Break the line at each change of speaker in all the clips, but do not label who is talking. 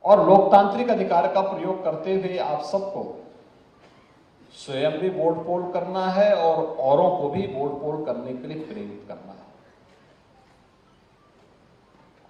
और लोकतांत्रिक अधिकार का प्रयोग करते हुए आप सबको स्वयं भी वोट पोल करना है और औरों को भी वोट पोल करने के लिए प्रेरित करना है।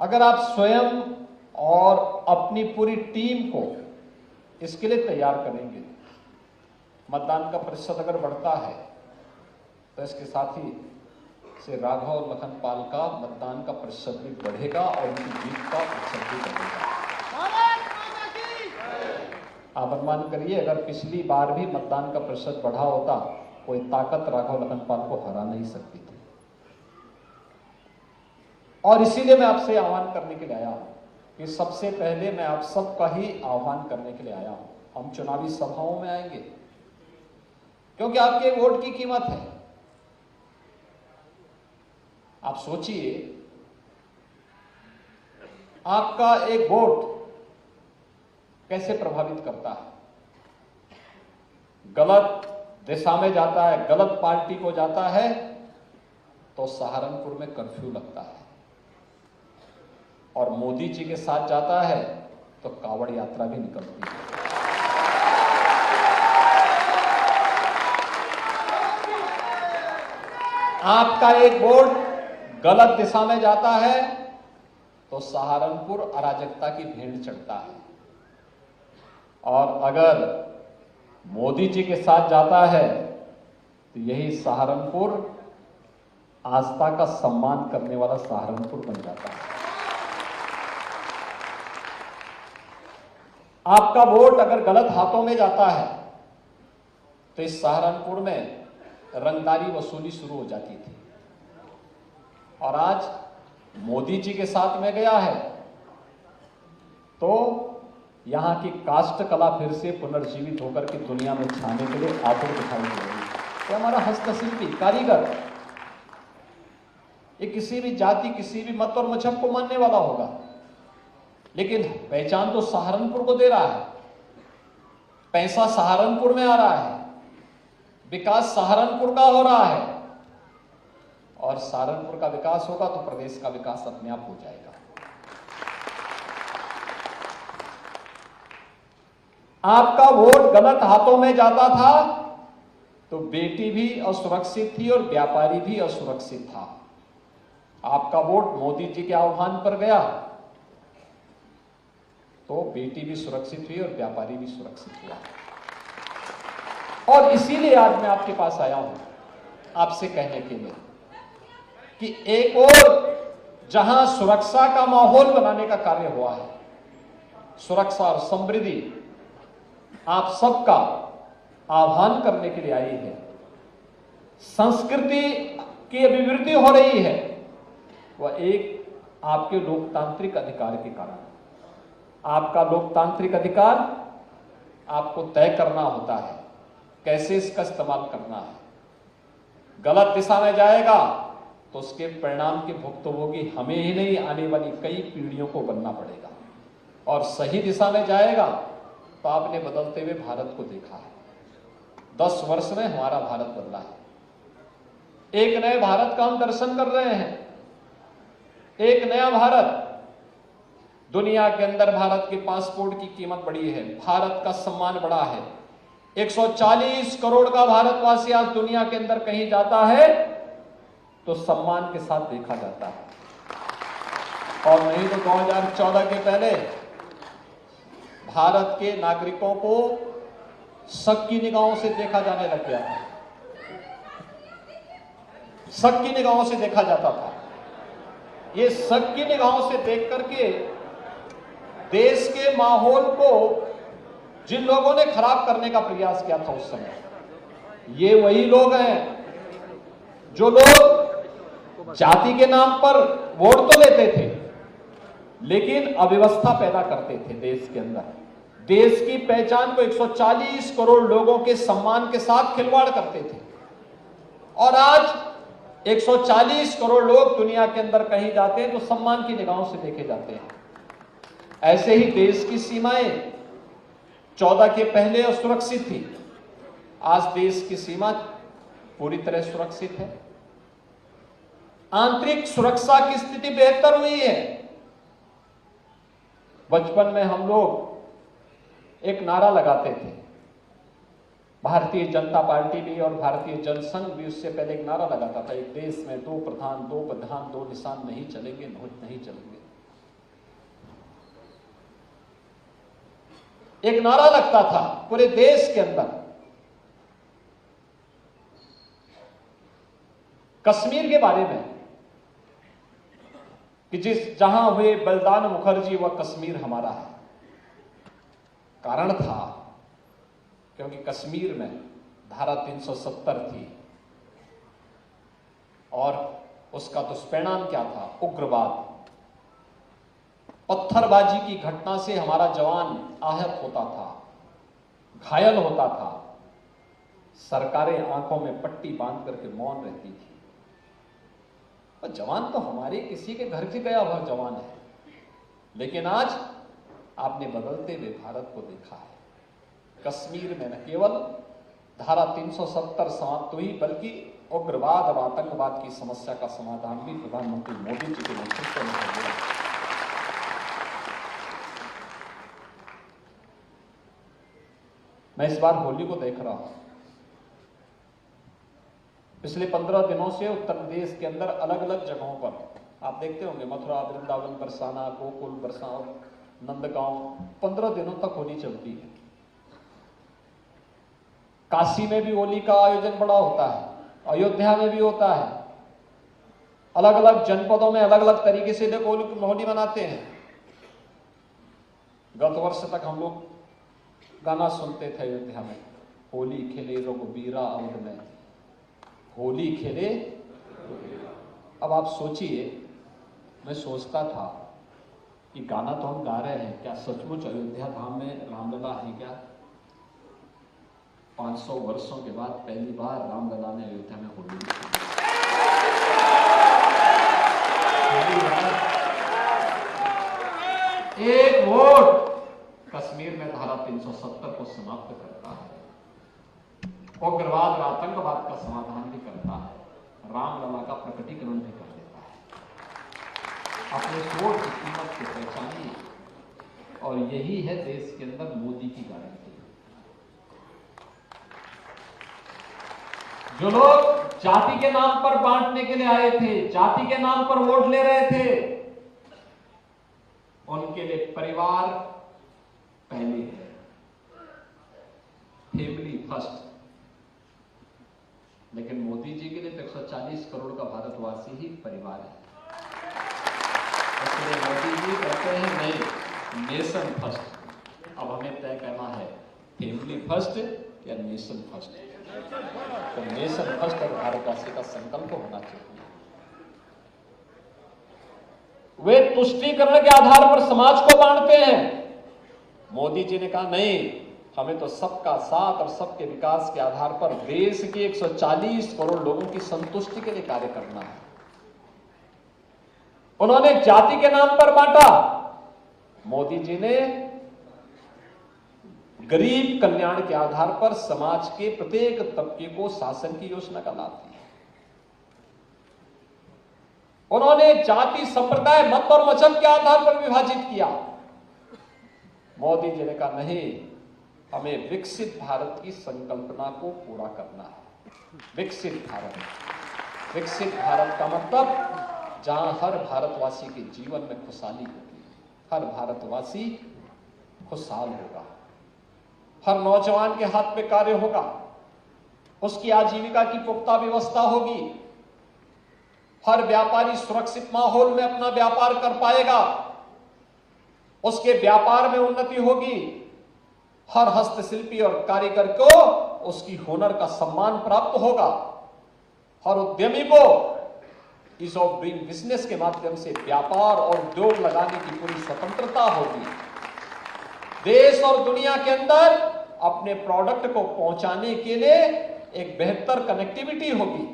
अगर आप स्वयं और अपनी पूरी टीम को इसके लिए तैयार करेंगे, मतदान का प्रतिशत अगर बढ़ता है तो इसके साथ ही से राघव और लखनपाल का मतदान का प्रतिशत भी बढ़ेगा और उनकी जीत का प्रतिशत भी बढ़ेगा। आप अनुमान करिए, अगर पिछली बार भी मतदान का प्रतिशत बढ़ा होता, कोई ताकत राघव लखनपाल को हरा नहीं सकती थी। और इसीलिए मैं आपसे आह्वान करने के लिए आया हूं कि सबसे पहले मैं आप सबका ही आह्वान करने के लिए आया हूं। हम चुनावी सभाओं में आएंगे क्योंकि आपके वोट की कीमत है। आप सोचिए, आपका एक वोट कैसे प्रभावित करता है। गलत दिशा में जाता है, गलत पार्टी को जाता है तो सहारनपुर में कर्फ्यू लगता है, और मोदी जी के साथ जाता है तो कावड़ यात्रा भी निकलती है। आपका एक वोट गलत दिशा में जाता है तो सहारनपुर अराजकता की भेंट चढ़ता है, और अगर मोदी जी के साथ जाता है तो यही सहारनपुर आस्था का सम्मान करने वाला सहारनपुर बन जाता है। आपका वोट अगर गलत हाथों में जाता है तो इस सहारनपुर में रंगदारी वसूली शुरू हो जाती थी, और आज मोदी जी के साथ में गया है तो यहां की कास्ट कला फिर से पुनर्जीवित होकर के दुनिया में छाने के लिए आतुर दिखाई दे रही है। तो हमारा हस्तशिल्पी कारीगर ये किसी भी जाति, किसी भी मत और मजहब को मानने वाला होगा, लेकिन पहचान तो सहारनपुर को दे रहा है, पैसा सहारनपुर में आ रहा है, विकास सहारनपुर का हो रहा है, और सहारनपुर का विकास होगा तो प्रदेश का विकास अपने आप हो जाएगा। आपका वोट गलत हाथों में जाता था तो बेटी भी असुरक्षित थी और व्यापारी भी असुरक्षित था। आपका वोट मोदी जी के आह्वान पर गया तो बेटी भी सुरक्षित हुई और व्यापारी भी सुरक्षित हुआ। और इसीलिए आज मैं आपके पास आया हूं आपसे कहने के लिए कि एक और जहां सुरक्षा का माहौल बनाने का कार्य हुआ है, सुरक्षा और समृद्धि आप सबका आह्वान करने के लिए आई है, संस्कृति की अभिवृद्धि हो रही है, वह एक आपके लोकतांत्रिक अधिकार के कारण। आपका लोकतांत्रिक अधिकार आपको तय करना होता है कैसे इसका इस्तेमाल करना है। गलत दिशा में जाएगा तो उसके परिणाम के भुक्तभोगी हमें ही नहीं, आने वाली कई पीढ़ियों को बनना पड़ेगा। और सही दिशा में जाएगा तो आपने बदलते हुए भारत को देखा है। 10 वर्ष में हमारा भारत बदला है। एक नए भारत का हम दर्शन कर रहे हैं। एक नया भारत, दुनिया के अंदर भारत के पासपोर्ट की कीमत बढ़ी है, भारत का सम्मान बढ़ा है। 140 करोड़ का भारतवासी आज दुनिया के अंदर कहीं जाता है तो सम्मान के साथ देखा जाता है, और नहीं तो 2014 के पहले भारत के नागरिकों को शक की निगाहों से देखा जाने लग गया था। शक की निगाहों से देखा जाता था। ये शक की निगाहों से देख करके देश के माहौल को जिन लोगों ने खराब करने का प्रयास किया था उस समय, ये वही लोग हैं जो लोग जाति के नाम पर वोट तो लेते थे लेकिन अव्यवस्था पैदा करते थे देश के अंदर। देश की पहचान को 140 करोड़ लोगों के सम्मान के साथ खिलवाड़ करते थे, और आज 140 करोड़ लोग दुनिया के अंदर कहीं जाते हैं तो सम्मान की निगाहों से देखे जाते हैं। ऐसे ही देश की सीमाएं 14 के पहले असुरक्षित थी, आज देश की सीमा पूरी तरह सुरक्षित है। आंतरिक सुरक्षा की स्थिति बेहतर हुई है। बचपन में हम लोग एक नारा लगाते थे, भारतीय जनता पार्टी भी और भारतीय जनसंघ भी उससे पहले एक नारा लगाता था, एक देश में 2 प्रधान 2 प्रधान 2 निशान नहीं चलेंगे, नहीं चलेंगे। एक नारा लगता था पूरे देश के अंदर। कश्मीर के बारे में कि जहां हुए बलिदान मुखर्जी वह कश्मीर हमारा है। कारण था क्योंकि कश्मीर में धारा 370 थी और उसका दुष्परिणाम क्या था? उग्रवाद। पत्थरबाजी की घटना से हमारा जवान आहत होता था, घायल होता था। सरकारें आंखों में पट्टी बांध करके मौन रहती थी। और जवान तो हमारे किसी के घर से गया हुआ जवान है। लेकिन आज आपने बदलते हुए भारत को देखा है। कश्मीर में न केवल धारा 370 समाप्त हुई, बल्कि उग्रवाद और आतंकवाद की समस्या का समाधान भी प्रधानमंत्री मोदी जी के नेतृत्व में हो गया। मैं इस बार होली को देख रहा हूं। पिछले 15 दिनों से उत्तर प्रदेश के अंदर अलग अलग जगहों पर आप देखते होंगे, मथुरा, वृंदावन, बरसाना, गोकुल, बरसाना, नंदगांव, 15 दिनों तक होली चलती है। काशी में भी होली का आयोजन बड़ा होता है, अयोध्या में भी होता है। अलग अलग जनपदों में अलग अलग तरीके से लोग होली मनाते हैं। गत वर्ष तक हम लोग गाना सुनते थे अयोध्या में, होली खेले रघुबीरा अवध में, होली खेले। अब आप सोचिए, मैं सोचता था कि गाना तो हम गा रहे हैं, क्या सचमुच अयोध्या धाम में रामलला है क्या? 500 वर्षों के बाद पहली बार रामलला ने अयोध्या में होली खेली। एक वोट कश्मीर में धारा 370 को समाप्त करता है, उग्रवाद और आतंकवाद का समाधान भी करता है, रामलला का प्रकटीकरण भी कर देता है। अपने वोट की कीमत को पहचानिए, और यही है देश के अंदर मोदी की गारंटी। जो लोग जाति के नाम पर बांटने के लिए आए थे, जाति के नाम पर वोट ले रहे थे, उनके लिए परिवार पहले है, फैमिली फर्स्ट। लेकिन मोदी जी के लिए 140 करोड़ का भारतवासी ही परिवार है। इसलिए मोदी जी कहते हैं नहीं, नेशन फर्स्ट। अब हमें तय करना है, फैमिली फर्स्ट या नेशन फर्स्ट। तो नेशन फर्स्ट और भारतवासी का संकल्प होना चाहिए। वे तुष्टीकरण के आधार पर समाज को बांटते हैं। मोदी जी ने कहा नहीं, हमें तो सबका साथ और सबके विकास के आधार पर देश के 140 करोड़ लोगों की संतुष्टि के लिए कार्य करना है। उन्होंने जाति के नाम पर बांटा, मोदी जी ने गरीब कल्याण के आधार पर समाज के प्रत्येक तबके को शासन की योजना का लाभ दिया। उन्होंने जाति, संप्रदाय, मत और मजहब के आधार पर विभाजित किया। मोदी जी ने कहा नहीं, हमें विकसित भारत की संकल्पना को पूरा करना है। विकसित भारत, विकसित भारत का मतलब जहां हर भारतवासी के जीवन में खुशहाली होगी, हर भारतवासी खुशहाल होगा, हर नौजवान के हाथ में कार्य होगा, उसकी आजीविका की पुख्ता व्यवस्था होगी, हर व्यापारी सुरक्षित माहौल में अपना व्यापार कर पाएगा, उसके व्यापार में उन्नति होगी, हर हस्तशिल्पी और कारीगर को उसकी हुनर का सम्मान प्राप्त होगा, हर उद्यमी को ईज ऑफ डूइंग बिजनेस के माध्यम से व्यापार और उद्योग लगाने की पूरी स्वतंत्रता होगी। देश और दुनिया के अंदर अपने प्रोडक्ट को पहुंचाने के लिए एक बेहतर कनेक्टिविटी होगी।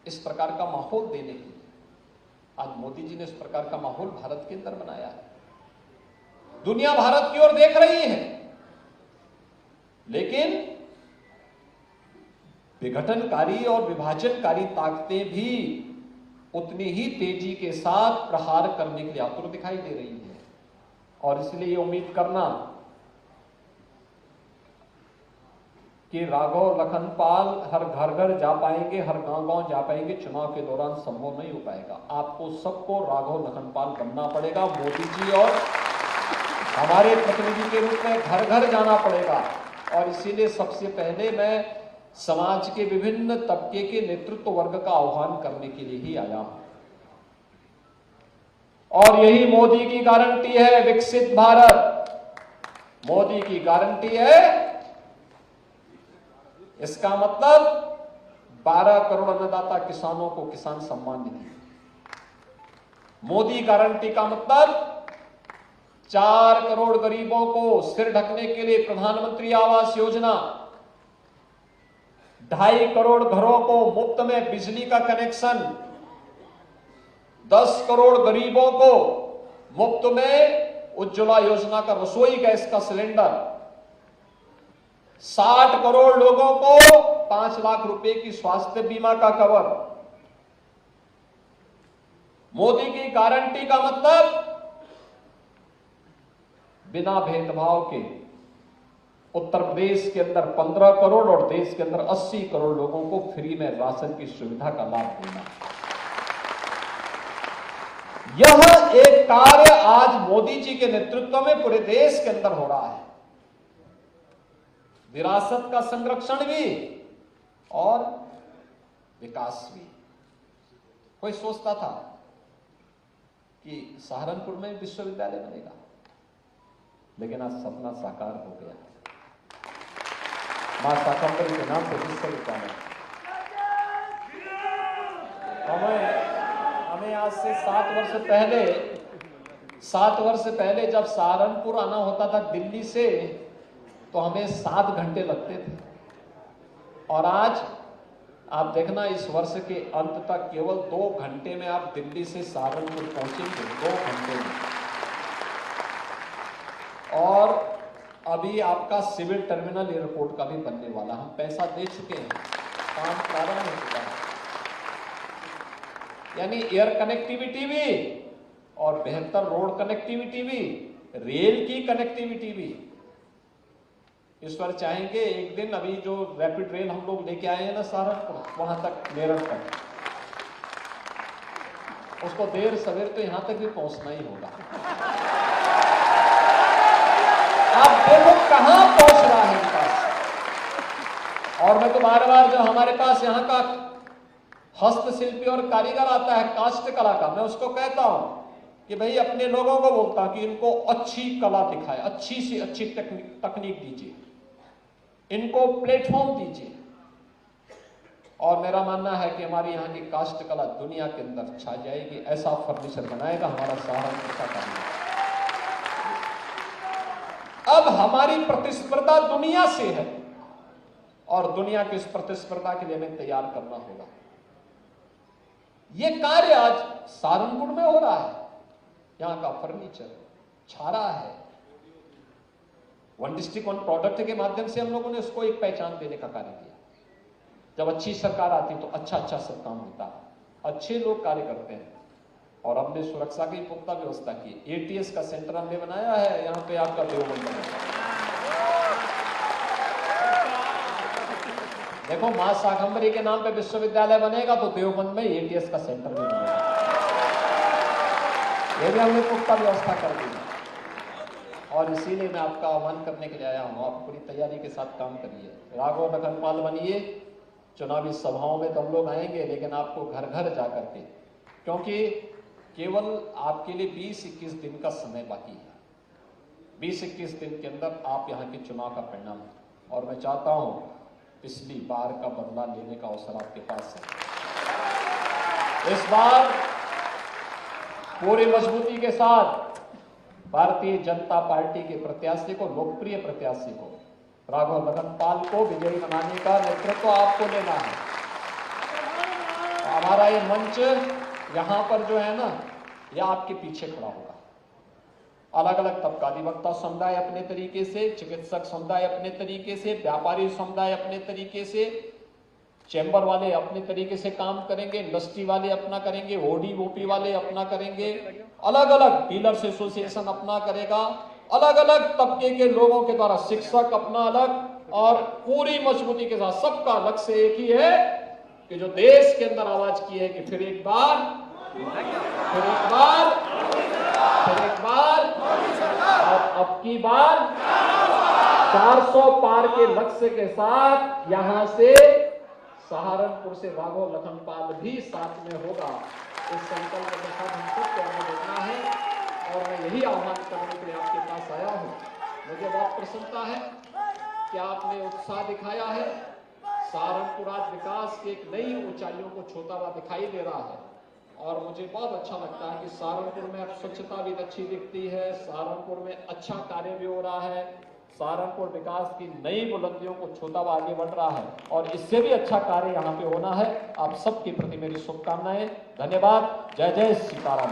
इस प्रकार का माहौल देने की आज मोदी जी ने इस प्रकार का माहौल भारत के अंदर बनाया है। दुनिया भारत की ओर देख रही है, लेकिन विघटनकारी और विभाजनकारी ताकतें भी उतनी ही तेजी के साथ प्रहार करने के लिए आतुर दिखाई दे रही है। और इसलिए ये उम्मीद करना कि राघव लखनपाल हर घर घर जा पाएंगे, हर गांव गांव जा पाएंगे, चुनाव के दौरान संभव नहीं हो पाएगा। आपको सबको राघव लखनपाल बनना पड़ेगा। मोदी जी और हमारे प्रतिनिधि के रूप में घर घर जाना पड़ेगा। और इसीलिए सबसे पहले मैं समाज के विभिन्न तबके के नेतृत्व वर्ग का आह्वान करने के लिए ही आया हूं। और यही मोदी की गारंटी है, विकसित भारत। मोदी की गारंटी है। इसका मतलब 12 करोड़ अन्नदाता किसानों को किसान सम्मान निधि। मोदी गारंटी का मतलब 4 करोड़ गरीबों को सिर ढकने के लिए प्रधानमंत्री आवास योजना, 2.5 करोड़ घरों को मुफ्त में बिजली का कनेक्शन, 10 करोड़ गरीबों को मुफ्त में उज्ज्वला योजना का रसोई गैस का सिलेंडर, 60 करोड़ लोगों को 5 लाख रुपए की स्वास्थ्य बीमा का कवर। मोदी की गारंटी का मतलब बिना भेदभाव के उत्तर प्रदेश के अंदर 15 करोड़ और देश के अंदर 80 करोड़ लोगों को फ्री में राशन की सुविधा का लाभ देना। यह एक कार्य आज मोदी जी के नेतृत्व में पूरे देश के अंदर हो रहा है। विरासत का संरक्षण भी और विकास भी। कोई सोचता था कि सहारनपुर में विश्वविद्यालय बनेगा, लेकिन आज सपना साकार हो गया। मां शाकंभरी के नाम पर विश्वविद्यालय। हमें आज से 7 वर्ष पहले जब सहारनपुर आना होता था दिल्ली से, तो हमें 7 घंटे लगते थे। और आज आप देखना, इस वर्ष के अंत तक केवल 2 घंटे में आप दिल्ली से सहारनपुर पहुंचेंगे, 2 घंटे में। और अभी आपका सिविल टर्मिनल एयरपोर्ट का भी बनने वाला, हम पैसा दे चुके हैं, काम प्रारंभ हो चुका है। यानी एयर कनेक्टिविटी भी और बेहतर रोड कनेक्टिविटी भी, रेल की कनेक्टिविटी भी। इस पर चाहेंगे एक दिन, अभी जो रैपिड रेल हम लोग लेके आए हैं ना सहारनपुर, वहां तक, मेरठ तक, उसको देर सवेर तो यहां तक भी पहुंचना ही होगा। आप देखो कहां पहुंच रहा है इनका। और मैं तो बार बार जो हमारे पास यहाँ का हस्तशिल्पी और कारीगर आता है काष्ठ कला का, मैं उसको कहता हूं कि भाई अपने लोगों को बोलता कि इनको अच्छी कला दिखाए, अच्छी से अच्छी तकनीक दीजिए, इनको प्लेटफॉर्म दीजिए। और मेरा मानना है कि हमारी यहाँ की काष्ठ कला दुनिया के अंदर छा जाएगी। ऐसा फर्नीचर बनाएगा हमारा सहारनपुर का कारीगर। अब हमारी प्रतिस्पर्धा दुनिया से है और दुनिया की इस प्रतिस्पर्धा के लिए हमें तैयार करना होगा। यह कार्य आज सहारनपुर में हो रहा है। यहां का फर्नीचर छा रहा है। वन डिस्ट्रिक्ट वन प्रोडक्ट के माध्यम से हम लोगों ने उसको एक पहचान देने का कार्य किया। जब अच्छी सरकार आती तो अच्छा सब काम होता है, अच्छे लोग कार्य करते हैं। और हमने सुरक्षा की पुख्ता व्यवस्था की। एटीएस का सेंटर हमने बनाया है यहाँ पे आपका देवबंद में। देखो मां शाकंभरी के नाम पे विश्वविद्यालय बनेगा तो देवबंद में एटीएस का सेंटर भी बनेगा। ये भी हमने पुख्ता व्यवस्था कर दी है। और इसीलिए मैं आपका आह्वान करने के लिए आया हूँ, आप पूरी तैयारी के साथ काम करिए। राघव लखनपाल बनिए। चुनावी सभाओं में तो हम लोग आएंगे, लेकिन आपको घर घर जा करके, क्योंकि केवल आपके लिए 20-21 दिन का समय बाकी है। 20-21 दिन के अंदर आप यहाँ के चुनाव का परिणाम, और मैं चाहता हूँ पिछली बार का बदला लेने का अवसर आपके पास है। इस बार पूरी मजबूती के साथ भारतीय जनता पार्टी के प्रत्याशी को, लोकप्रिय प्रत्याशी को, राघव लखनपाल को विजयी बनाने का नेतृत्व आपको लेना है। हमारा ये मंच यहां पर जो है ना, यह आपके पीछे खड़ा होगा। अलग अलग तबका, अधिवक्ता समुदाय अपने तरीके से, चिकित्सक समुदाय अपने तरीके से, व्यापारी समुदाय अपने तरीके से, चैम्बर वाले अपने तरीके से काम करेंगे, इंडस्ट्री वाले अपना करेंगे, ओडी ओपी वाले अपना करेंगे, अलग अलग डीलर्स एसोसिएशन अपना करेगा, अलग अलग तबके के लोगों के द्वारा शिक्षक अपना अलग, और पूरी मजबूती के साथ सबका लक्ष्य एक ही है कि जो देश के अंदर आवाज की है कि फिर एक बार और अब की बार 400 पार के लक्ष्य के साथ यहां से सहारनपुर से राघव लखनपाल भी साथ में होगा। इस संकल्प के साथ हम सबको आगे बढ़ना है और मैं यही आह्वान करने के लिए आपके पास आया हूं। मुझे बहुत प्रसन्नता है कि आपने उत्साह दिखाया है। सहारनपुर आज विकास की एक नई ऊंचाइयों को छूता हुआ दिखाई दे रहा है और मुझे बहुत अच्छा लगता है कि सहारनपुर में अब स्वच्छता भी अच्छी दिखती है, सहारनपुर में अच्छा कार्य भी हो रहा है, सहारनपुर विकास की नई बुलंदियों को छूता हुआ आगे बढ़ रहा है और इससे भी अच्छा कार्य यहाँ पे होना है। आप सबके प्रति मेरी शुभकामनाएं। धन्यवाद। जय जय सीताराम।